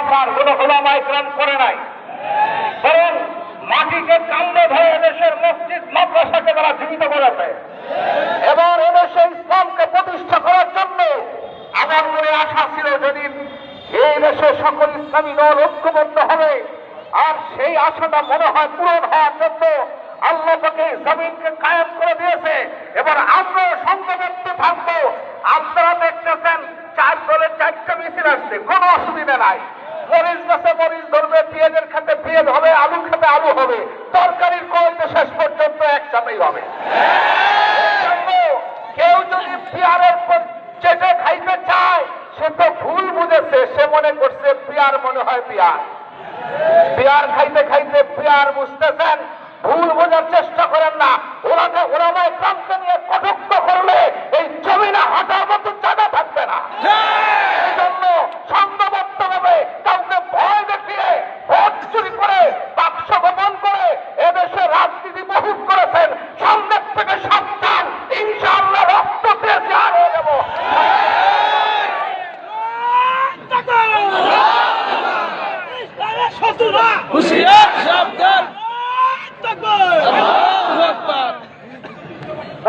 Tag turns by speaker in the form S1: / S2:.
S1: অত্যাচার কোন ওলামা ইকরাম করে নাই, বরং মাটিকে কামড়ে ধরে এদেশের মসজিদ মাদ্রাসাকে তারা জীবিত করেছে। এবার এদেশে ইসলামকে প্রতিষ্ঠা করার জন্য আমার মনে আশা ছিল যেদিন এই দেশে সকল ইসলামী দল ঐক্যবদ্ধ হবে, আর সেই আশাটা মনে হয় পূরণ হওয়ার জন্য আল্লাহ তাকে জমিনকে কায়েম করে দিয়েছে। এবার আমরা সংঘবদ্ধ থাকবো। আপনারা দেখতেছেন 4 দলের 4টা মিছিল আসছে, কোনো অসুবিধা নাই। মরিচ গাছে মরিচ ধরবে, পেঁয়াজের খেতে পেঁয়াজ হবে, আলু খেতে আলু হবে, তরকারির কইতে শেষ পর্যন্ত একসাথেই হবে। কেউ যদি পেয়ারের চেটে খাইতে চায় সে তো ভুল বুঝেছে, সে মনে করছে পেয়ার মনে হয় পেয়ার। পেয়ার খাইতে খাইতে পেয়ার বুঝতেছেন, ভুল বোঝার চেষ্টা করেন না। ওলামা ইকরামকে নিয়ে কটাক্ষ করলে এই জমিনে হাঁটার মতো জায়গা থাকবে না। এই জন্য সংঘবদ্ধভাবে কাউকে ভয় দেখিয়ে ভোট চুরি করে বাক্স গোপন করে এদেশে রাজনীতি বহুল করেছেন। সামনের থেকে সাবধান, ইনশাআল্লাহ রক্ত দিয়ে জান হয়ে যাব।
S2: হুশিয়ার সাবধান।